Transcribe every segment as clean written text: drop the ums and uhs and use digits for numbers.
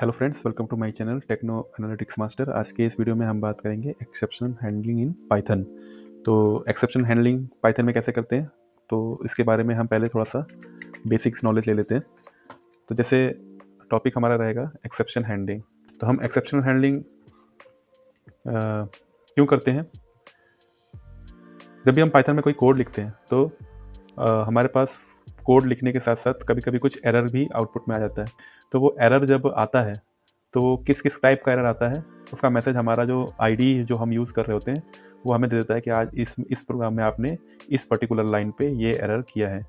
Hello friends, welcome to my channel techno analytics master. आज के इस वीडियो में हम बात करेंगे एक्सेप्शन हैंडलिंग इन पाइथन। तो एक्सेप्शन हैंडलिंग पाइथन में कैसे करते हैं, तो इसके बारे में हम पहले थोड़ा सा बेसिक्स नॉलेज ले लेते हैं। तो जैसे टॉपिक हमारा रहेगा एक्सेप्शन हैंडलिंग। तो हम एक्सेप्शन हैंडलिंग क्यों करते हैं? जब भी हम पाइथन में कोई कोड लिखते हैं तो हमारे पास कोड लिखने के साथ साथ कभी कभी कुछ एरर भी आउटपुट में आ जाता है। तो वो एरर जब आता है तो वो किस किस टाइप का एरर आता है, उसका मैसेज हमारा जो आईडी जो हम यूज़ कर रहे होते हैं वो हमें दे देता है कि आज इस प्रोग्राम में आपने इस पर्टिकुलर लाइन पे ये एरर किया है।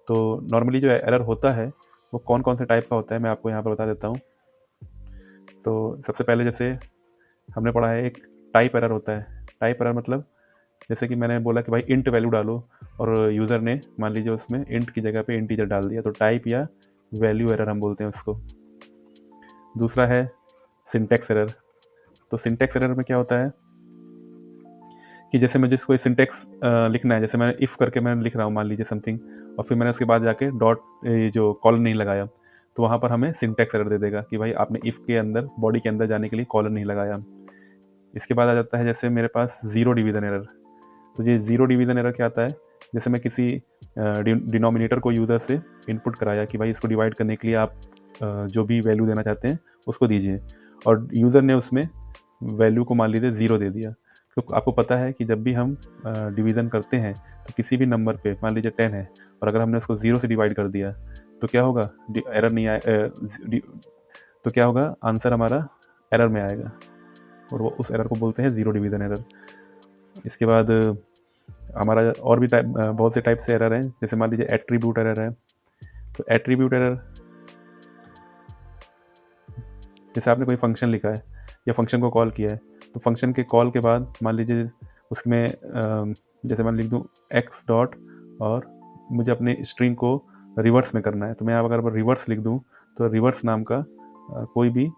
तो नॉर्मली जो एरर होता है वो कौन कौन से टाइप का होता है, मैं आपको यहाँ पर बता देता हूँ। तो सबसे पहले जैसे हमने पढ़ा है, एक टाइप एरर होता है। टाइप एरर मतलब जैसे कि मैंने बोला कि भाई इंट वैल्यू डालो और यूज़र ने मान लीजिए उसमें इंट की जगह पे इंटीजर डाल दिया, तो टाइप या वैल्यू एरर हम बोलते हैं उसको। दूसरा है सिंटेक्स एरर। तो सिंटेक्स एरर में क्या होता है कि जैसे मुझे कोई सिंटेक्स लिखना है, जैसे मैंने इफ़ करके मैं लिख रहा हूँ मान लीजिए समथिंग, और फिर मैंने उसके बाद जाके डॉट जो कॉलन नहीं लगाया, तो वहाँ पर हमें सिंटेक्स एरर दे देगा कि भाई आपने इफ़ के अंदर बॉडी के अंदर जाने के लिए कॉलन नहीं लगाया। इसके बाद आ जाता है जैसे मेरे पास ज़ीरो डिवीज़न एरर। तो ये ज़ीरो डिवीज़न एरर क्या आता है, जैसे मैं किसी डिनोमिनेटर को यूज़र से इनपुट कराया कि भाई इसको डिवाइड करने के लिए आप जो भी वैल्यू देना चाहते हैं उसको दीजिए, और यूज़र ने उसमें वैल्यू को मान लीजिए ज़ीरो दे दिया। तो आपको पता है कि जब भी हम डिवीज़न करते हैं तो किसी भी नंबर पे मान लीजिए 10 है, और अगर हमने उसको ज़ीरो से डिवाइड कर दिया तो क्या होगा, एरर नहीं आए, तो क्या होगा, आंसर हमारा एरर में आएगा, और वो उस एरर को बोलते हैं ज़ीरो डिवीज़न एरर। इसके बाद हमारा और भी टाइप, बहुत से टाइप से एरर हैं। जैसे मान लीजिए एट्रीब्यूट एरर है। तो एट्रीब्यूट एरर, जैसे आपने कोई फंक्शन लिखा है या फंक्शन को कॉल किया है, तो फंक्शन के कॉल के बाद मान लीजिए उसमें जैसे मैं लिख दूँ एक्स डॉट, और मुझे अपने स्ट्रिंग को रिवर्स में करना है, तो मैं अगर रिवर्स लिख दूँ तो रिवर्स नाम का कोई भी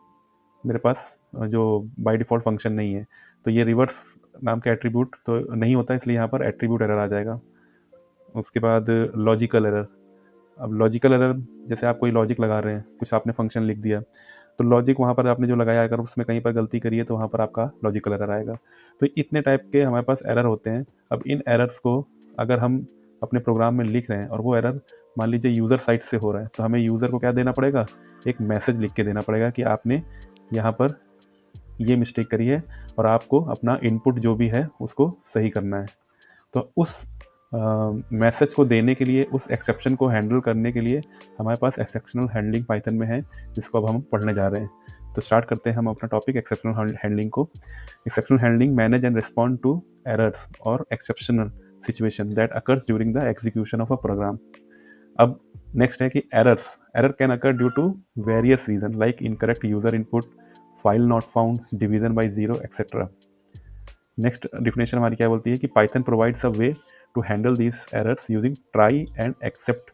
मेरे पास जो बाय डिफ़ॉल्ट फंक्शन नहीं है, तो ये रिवर्स नाम का एट्रीब्यूट तो नहीं होता, इसलिए यहाँ पर एट्रीब्यूट एरर आ जाएगा। उसके बाद लॉजिकल एरर। अब लॉजिकल एरर, जैसे आप कोई लॉजिक लगा रहे हैं, कुछ आपने फंक्शन लिख दिया, तो लॉजिक वहाँ पर आपने जो लगाया, अगर उसमें कहीं पर गलती करी है तो वहाँ पर आपका लॉजिकल एरर आएगा। तो इतने टाइप के हमारे पास एरर होते हैं। अब इन एरर्स को अगर हम अपने प्रोग्राम में लिख रहे हैं और वो एरर मान लीजिए यूज़र साइड से हो रहा है, तो हमें यूज़र को क्या देना पड़ेगा, एक मैसेज लिख के देना पड़ेगा कि आपने यहाँ पर ये मिस्टेक करी है और आपको अपना इनपुट जो भी है उसको सही करना है। तो उस मैसेज को देने के लिए, उस एक्सेप्शन को हैंडल करने के लिए हमारे पास एक्सेप्शनल हैंडलिंग पाइथन में है, जिसको अब हम पढ़ने जा रहे हैं। तो स्टार्ट करते हैं हम अपना टॉपिक एक्सेप्शनल हैंडलिंग को। Exceptional handling manage and respond to errors और exceptional situation that occurs during the execution of a program. अब नेक्स्ट है कि error can occur due to various reason like incorrect user input, file not found, division by zero, etcetera. Next definition हमारी क्या बोलती है कि Python provides a way to handle these errors using try and except.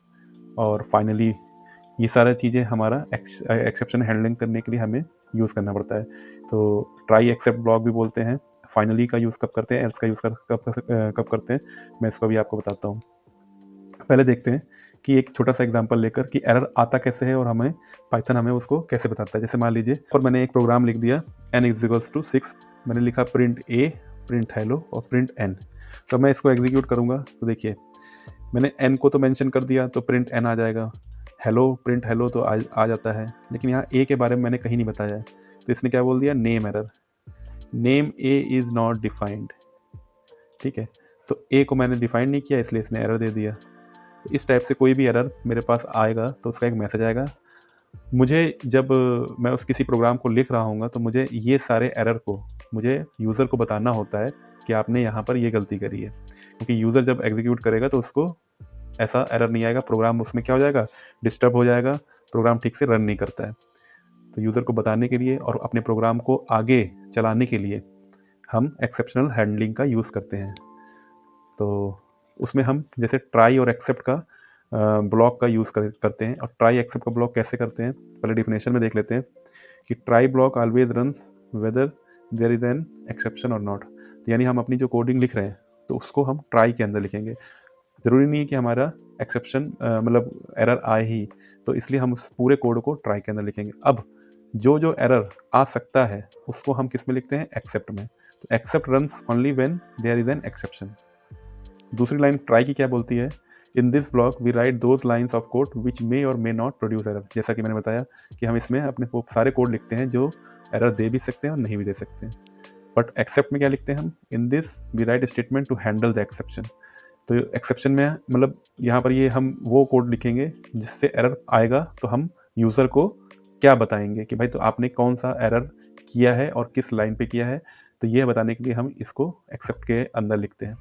और finally ये सारा चीज़ें हमारा एक्सेप्शन हैंडलिंग करने के लिए हमें यूज़ करना पड़ता है। तो ट्राई एक्सेप्ट ब्लॉक भी बोलते हैं। फाइनली का यूज़ कब करते हैं, एल्स का यूज़ कब करते हैं, मैं इसको भी आपको बताता हूँ। पहले देखते हैं कि एक छोटा सा एग्जांपल लेकर कि एरर आता कैसे है और हमें पाइथन हमें उसको कैसे बताता है। जैसे मान लीजिए और मैंने एक प्रोग्राम लिख दिया n इक्वल्स टू 6, मैंने लिखा प्रिंट ए, प्रिंट हेलो और प्रिंट n। तो मैं इसको एग्जीक्यूट करूँगा तो देखिए मैंने n को तो मेंशन कर दिया, तो प्रिंट n आ जाएगा। हेलो, प्रिंट हेलो तो आ जाता है, लेकिन यहाँ ए के बारे में मैंने कहीं नहीं बताया है, तो इसने क्या बोल दिया, name error, name A is not defined. ठीक है, तो ए को मैंने डिफाइंड नहीं किया, इसलिए इसने एरर दे दिया। इस टाइप से कोई भी एरर मेरे पास आएगा तो उसका एक मैसेज आएगा। मुझे जब मैं उस किसी प्रोग्राम को लिख रहा हूँ तो मुझे ये सारे एरर को मुझे यूज़र को बताना होता है कि आपने यहाँ पर ये गलती करी है, क्योंकि यूज़र जब एग्जीक्यूट करेगा तो उसको ऐसा एरर नहीं आएगा, प्रोग्राम उसमें क्या हो जाएगा, डिस्टर्ब हो जाएगा, प्रोग्राम ठीक से रन नहीं करता है। तो यूज़र को बताने के लिए और अपने प्रोग्राम को आगे चलाने के लिए हम एक्सेप्शनल हैंडलिंग का यूज़ करते हैं। तो उसमें हम जैसे ट्राई और एक्सेप्ट का ब्लॉक का यूज़ करते हैं। और ट्राई एक्सेप्ट का ब्लॉक कैसे करते हैं, पहले डिफिनेशन में देख लेते हैं कि try block always runs whether there is an exception और नॉट। यानी हम अपनी जो कोडिंग लिख रहे हैं तो उसको हम ट्राई के अंदर लिखेंगे। ज़रूरी नहीं है कि हमारा एक्सेप्शन मतलब एरर आए ही, तो इसलिए हम उस पूरे कोड को ट्राई के अंदर लिखेंगे। अब जो जो एरर आ सकता है उसको हम किस में लिखते हैं, एक्सेप्ट में। तो except runs only when there is an exception. दूसरी लाइन ट्राई की क्या बोलती है, in this block we write those lines of code which may और मे नॉट प्रोड्यूस एरर। जैसा कि मैंने बताया कि हम इसमें अपने वो सारे कोड लिखते हैं जो एरर दे भी सकते हैं और नहीं भी दे सकते हैं। बट एक्सेप्ट में क्या लिखते हैं हम, in this we write statement to handle the exception. तो एक्सेप्शन में मतलब यहाँ पर ये हम वो कोड लिखेंगे जिससे एरर आएगा तो हम यूज़र को क्या बताएंगे कि भाई तो आपने कौन सा एरर किया है और किस लाइन पे किया है, तो ये बताने के लिए हम इसको एक्सेप्ट के अंदर लिखते हैं।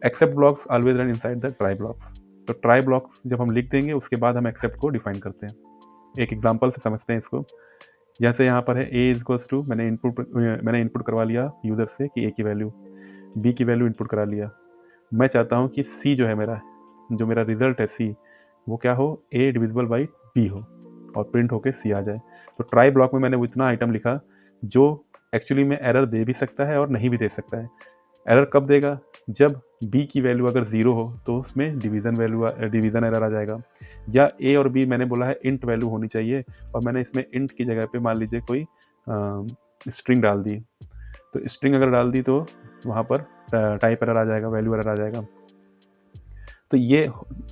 Except blocks always run inside the try blocks. तो ट्राई ब्लॉक्स जब हम लिख देंगे उसके बाद हम एक्सेप्ट को डिफाइन करते हैं। एक एग्जांपल से समझते हैं इसको। जैसे यहाँ पर है ए इज इक्वल्स टू, मैंने इनपुट करवा लिया यूज़र से कि ए की वैल्यू, बी की वैल्यू इनपुट करा लिया। मैं चाहता हूँ कि सी जो है मेरा, जो मेरा रिजल्ट है सी, वो क्या हो, ए डिविजिबल बाई बी हो और प्रिंट होके सी आ जाए। तो ट्राई ब्लॉक में मैंने वो इतना आइटम लिखा जो एक्चुअली में एरर दे भी सकता है और नहीं भी दे सकता है। एरर कब देगा, जब b की वैल्यू अगर 0 हो तो उसमें डिवीज़न एरर आ जाएगा। या a और b मैंने बोला है इंट वैल्यू होनी चाहिए और मैंने इसमें इंट की जगह पे मान लीजिए कोई स्ट्रिंग डाल दी, तो स्ट्रिंग अगर डाल दी तो वहाँ पर टाइप एरर आ जाएगा, वैल्यू एरर आ जाएगा। तो ये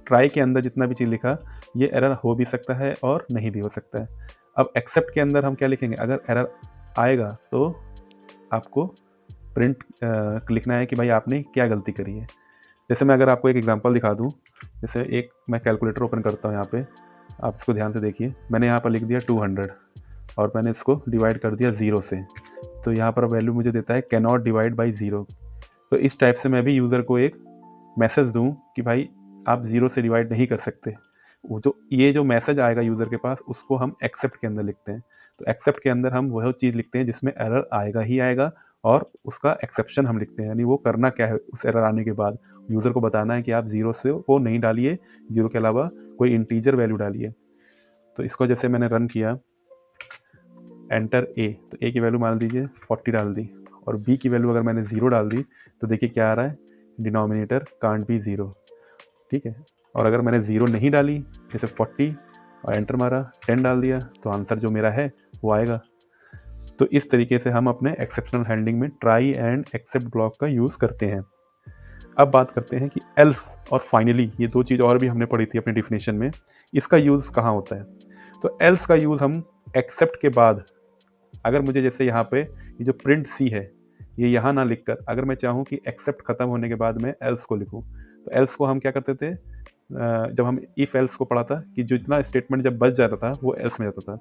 ट्राई के अंदर जितना भी चीज़ लिखा ये एरर हो भी सकता है और नहीं भी हो सकता है। अब एक्सेप्ट के अंदर हम क्या लिखेंगे, अगर एरर आएगा तो आपको प्रिंट लिखना है कि भाई आपने क्या गलती करी है। जैसे मैं अगर आपको एक एग्जांपल दिखा दूं, जैसे एक मैं कैलकुलेटर ओपन करता हूं यहाँ पे, आप इसको ध्यान से देखिए। मैंने यहाँ पर लिख दिया 200 और मैंने इसको डिवाइड कर दिया 0 से, तो यहाँ पर वैल्यू मुझे देता है कैन नॉट डिवाइड बाई 0। तो इस टाइप से मैं भी यूज़र को एक मैसेज दूं कि भाई आप 0 से डिवाइड नहीं कर सकते, वो जो मैसेज आएगा यूज़र के पास उसको हम एक्सेप्ट के अंदर लिखते हैं। तो एक्सेप्ट के अंदर हम वह चीज़ लिखते हैं जिसमें एरर आएगा ही आएगा और उसका एक्सेप्शन हम लिखते हैं, यानी वो करना क्या है उस एरर आने के बाद यूज़र को बताना है कि आप 0 से वो नहीं डालिए, 0 के अलावा कोई इंटीजर वैल्यू डालिए। तो इसको जैसे मैंने रन किया, एंटर ए, तो ए की वैल्यू मान दीजिए 40 डाल दी और बी की वैल्यू अगर मैंने 0 डाल दी तो देखिए क्या आ रहा है, डिनोमिनेटर कांट बी 0। ठीक है, और अगर मैंने 0 नहीं डाली, जैसे 40 और एंटर मारा, 10 डाल दिया, तो आंसर जो मेरा है वो आएगा। तो इस तरीके से हम अपने एक्सेप्शनल हैंडलिंग में ट्राई एंड एक्सेप्ट ब्लॉक का यूज़ करते हैं। अब बात करते हैं कि एल्स और फाइनली, ये दो चीज़ और भी हमने पढ़ी थी अपने डिफिनेशन में, इसका यूज़ कहाँ होता है। तो एल्स का यूज़ हम एक्सेप्ट के बाद, अगर मुझे जैसे यहाँ पे ये जो प्रिंट सी है ये यहाँ ना लिखकर अगर मैं चाहूँ कि एक्सेप्ट खत्म होने के बाद मैं एल्स को लिखूँ, तो एल्स को हम क्या करते थे, जब हम इफ एल्स को पढ़ा था कि जितना स्टेटमेंट जब बच जाता था वो एल्स में जाता था।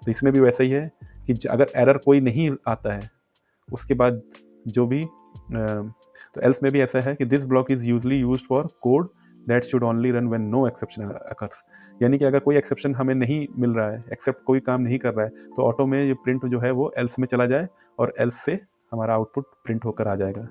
तो इसमें भी वैसा ही है कि अगर एरर कोई नहीं आता है उसके बाद जो भी तो एल्स में भी ऐसा है कि this block is usually used for code that should only run when no exception occurs. यानी कि अगर कोई एक्सेप्शन हमें नहीं मिल रहा है, एक्सेप्ट कोई काम नहीं कर रहा है, तो ऑटो में ये प्रिंट जो है वो एल्स में चला जाए और एल्स से हमारा आउटपुट प्रिंट होकर आ जाएगा।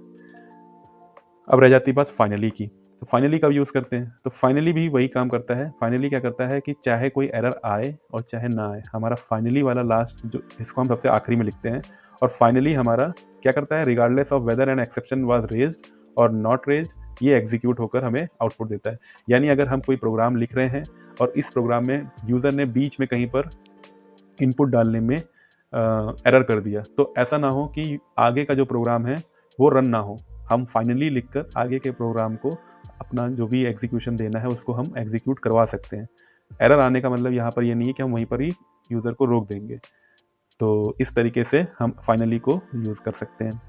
अब रह जाती बात फाइनली की। तो फाइनली कब यूज़ करते हैं, तो फाइनली भी वही काम करता है। फाइनली क्या करता है कि चाहे कोई एरर आए और चाहे ना आए, हमारा फाइनली वाला लास्ट जो, इसको हम सबसे आखिरी में लिखते हैं। और फाइनली हमारा क्या करता है, regardless of whether an exception was raised और नॉट रेज्ड, ये एग्जीक्यूट होकर हमें आउटपुट देता है। यानी अगर हम कोई प्रोग्राम लिख रहे हैं और इस प्रोग्राम में यूज़र ने बीच में कहीं पर इनपुट डालने में एरर कर दिया, तो ऐसा ना हो कि आगे का जो प्रोग्राम है वो रन ना हो। हम फाइनली लिखकर आगे के प्रोग्राम को अपना जो भी एग्जीक्यूशन देना है उसको हम एग्जीक्यूट करवा सकते हैं। एरर आने का मतलब यहाँ पर ये नहीं है कि हम वहीं पर ही यूज़र को रोक देंगे। तो इस तरीके से हम फाइनली को यूज़ कर सकते हैं।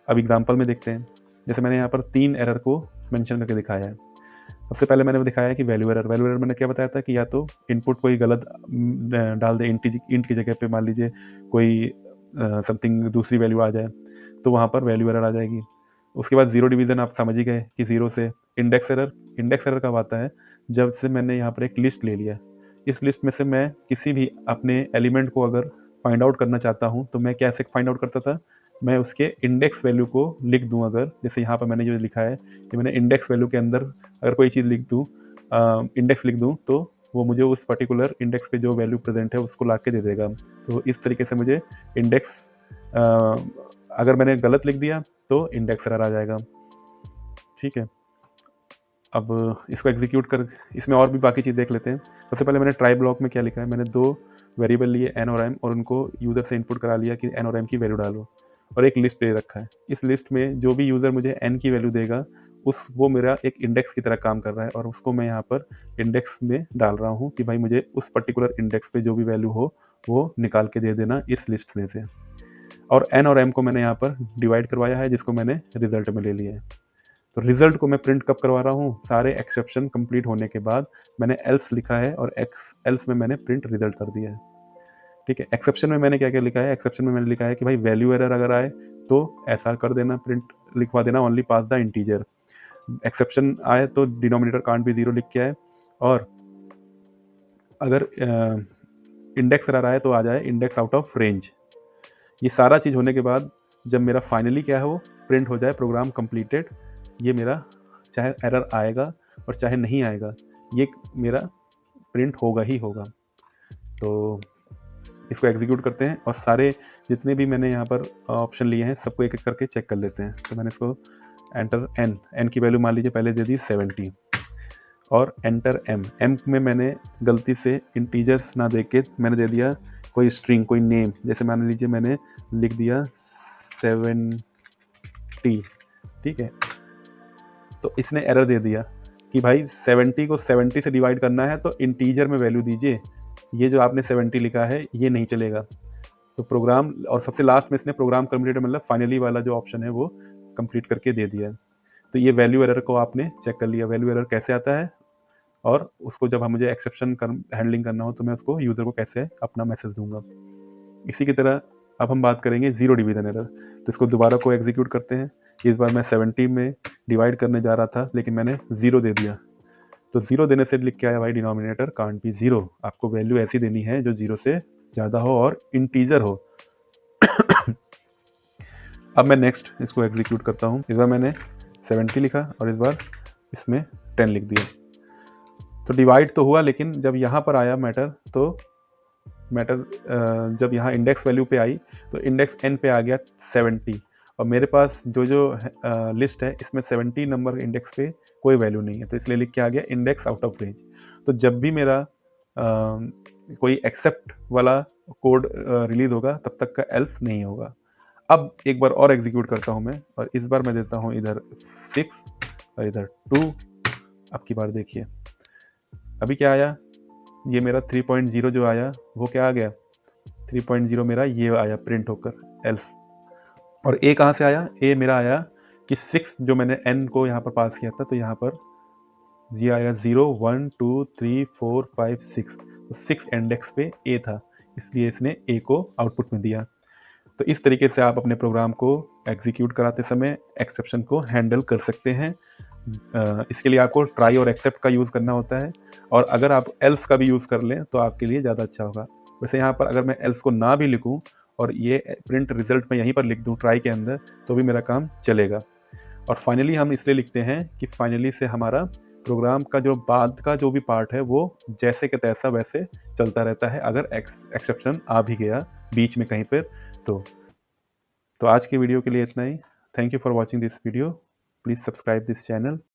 अब एग्जांपल में देखते हैं। जैसे मैंने यहाँ पर 3 एरर को मेंशन करके दिखाया है। सबसे पहले मैंने दिखाया है कि वैल्यू एरर मैंने क्या बताया था कि या तो इनपुट कोई गलत डाल दे, इंट की जगह पे मान लीजिए कोई समथिंग दूसरी वैल्यू आ जाए, तो वहाँ पर वैल्यू एरर आ जाएगी। उसके बाद जीरो डिवीज़न आप समझ ही गए कि 0 से इंडेक्स एरर कब आता है, जब से मैंने यहाँ पर एक लिस्ट ले लिया, इस लिस्ट में से मैं किसी भी अपने एलिमेंट को अगर फाइंड आउट करना चाहता हूँ तो मैं कैसे फाइंड आउट करता था, मैं उसके इंडेक्स वैल्यू को लिख दूँ। अगर जैसे यहाँ पर मैंने जो लिखा है कि मैंने इंडेक्स वैल्यू के अंदर अगर कोई चीज़ लिख दूँ, इंडेक्स लिख दूँ, तो वो मुझे उस पर्टिकुलर इंडेक्स पे जो वैल्यू प्रेजेंट है उसको ला के दे देगा। तो इस तरीके से मुझे इंडेक्स, अगर मैंने गलत लिख दिया तो इंडेक्स एरर आ जाएगा। ठीक है, अब इसको एग्जीक्यूट कर, इसमें और भी बाकी चीज़ देख लेते हैं। सबसे पहले मैंने ट्राई ब्लॉक में क्या लिखा है, मैंने 2 वेरिएबल लिए n और m और उनको यूज़र से इनपुट करा लिया कि n और m की वैल्यू डालो, और एक लिस्ट दे रखा है। इस लिस्ट में जो भी यूज़र मुझे n की वैल्यू देगा वो मेरा एक इंडेक्स की तरह काम कर रहा है, और उसको मैं यहाँ पर इंडेक्स में डाल रहा हूँ कि भाई मुझे उस पर्टिकुलर इंडेक्स पे जो भी वैल्यू हो वो निकाल के दे देना इस लिस्ट में से। और n और m को मैंने यहाँ पर डिवाइड करवाया है, जिसको मैंने रिजल्ट में ले लिया है। तो रिजल्ट को मैं प्रिंट कब करवा रहा हूँ? सारे एक्सेप्शन कंप्लीट होने के बाद मैंने एल्स लिखा है और एल्स में मैंने प्रिंट रिजल्ट कर दिया है। ठीक है, एक्सेप्शन में मैंने क्या क्या लिखा है? एक्सेप्शन में मैंने लिखा है कि भाई वैल्यू एरर अगर आए तो ऐसा कर देना, प्रिंट लिखवा देना only pass the integer. Exception आए तो डिनोमिनेटर कांट बी जीरो लिख के आए, और अगर इंडेक्स एरर आए तो आ जाए इंडेक्स आउट ऑफ रेंज। ये सारा चीज़ होने के बाद जब मेरा फाइनली क्या है वो प्रिंट हो जाए प्रोग्राम कंप्लीटेड, ये मेरा चाहे एरर आएगा और चाहे नहीं आएगा, ये मेरा प्रिंट होगा ही होगा। तो इसको एग्जीक्यूट करते हैं और सारे जितने भी मैंने यहाँ पर ऑप्शन लिए हैं सबको एक एक करके चेक कर लेते हैं। तो मैंने इसको एंटर एन की वैल्यू मान लीजिए पहले दे दी 70, और एंटर एम में मैंने गलती से इंटीजर्स ना दे के मैंने दे दिया कोई स्ट्रिंग, कोई नेम, जैसे मान लीजिए मैंने लिख दिया 70। ठीक है, तो इसने एरर दे दिया कि भाई 70 को 70 से डिवाइड करना है तो इंटीजर में वैल्यू दीजिए, ये जो आपने 70 लिखा है ये नहीं चलेगा। तो प्रोग्राम, और सबसे लास्ट में इसने प्रोग्राम कंप्लीट मतलब फाइनली वाला जो ऑप्शन है वो कंप्लीट करके दे दिया। तो ये वैल्यू एरर को आपने चेक कर लिया, वैल्यू एरर कैसे आता है, और उसको जब मुझे एक्सेप्शन हैंडलिंग करना हो तो मैं उसको यूज़र को कैसे अपना मैसेज दूंगा। इसी की तरह अब हम बात करेंगे जीरो डिवीजन एरर। तो इसको दोबारा को एग्जीक्यूट करते हैं। इस बार मैं 70 में डिवाइड करने जा रहा था लेकिन मैंने ज़ीरो दे दिया, तो ज़ीरो देने से लिख के आया भाई डिनोमिनेटर कांट बी ज़ीरो। आपको वैल्यू ऐसी देनी है जो ज़ीरो से ज़्यादा हो और इंटीजर हो। अब मैं नेक्स्ट इसको एग्जीक्यूट करता हूँ। इस बार मैंने 70 लिखा और इस बार इसमें 10 लिख दिया। तो डिवाइड तो हुआ, लेकिन जब यहाँ पर आया मैटर तो जब यहाँ इंडेक्स वैल्यू पे आई तो इंडेक्स n पे आ गया 70, और मेरे पास जो लिस्ट है इसमें 70 नंबर इंडेक्स पे कोई वैल्यू नहीं है, तो इसलिए लिख के आ गया इंडेक्स आउट ऑफ रेंज। तो जब भी मेरा कोई एक्सेप्ट वाला कोड रिलीज होगा तब तक का एल्स नहीं होगा। अब एक बार और एग्जीक्यूट करता हूँ मैं, और इस बार मैं देता हूँ इधर 6 और इधर 2। अब की बार देखिए अभी क्या आया, ये मेरा 3.0 जो आया वो क्या आ गया, 3.0 मेरा ये आया प्रिंट होकर एल्स। और ए कहाँ से आया, ए मेरा आया कि 6 जो मैंने n को यहाँ पर पास किया था, तो यहाँ पर ये आया 0 1 2 3 4 5 6, तो 6 इंडेक्स पे ए था, इसलिए इसने ए को आउटपुट में दिया। तो इस तरीके से आप अपने प्रोग्राम को एग्जीक्यूट कराते समय एक्सेप्शन को हैंडल कर सकते हैं। इसके लिए आपको ट्राई और एक्सेप्ट का यूज़ करना होता है, और अगर आप एल्स का भी यूज़ कर लें तो आपके लिए ज़्यादा अच्छा होगा। वैसे यहाँ पर अगर मैं एल्स को ना भी लिखूँ और ये प्रिंट रिजल्ट मैं यहीं पर लिख दूँ ट्राई के अंदर, तो भी मेरा काम चलेगा। और फाइनली हम इसलिए लिखते हैं कि फाइनली से हमारा प्रोग्राम का जो बाद का जो भी पार्ट है वो जैसे कि तैसा वैसे चलता रहता है, अगर एक्सेप्शन आ भी गया बीच में कहीं पर तो आज की वीडियो के लिए इतना ही। Thank you for watching this video. Please subscribe this channel.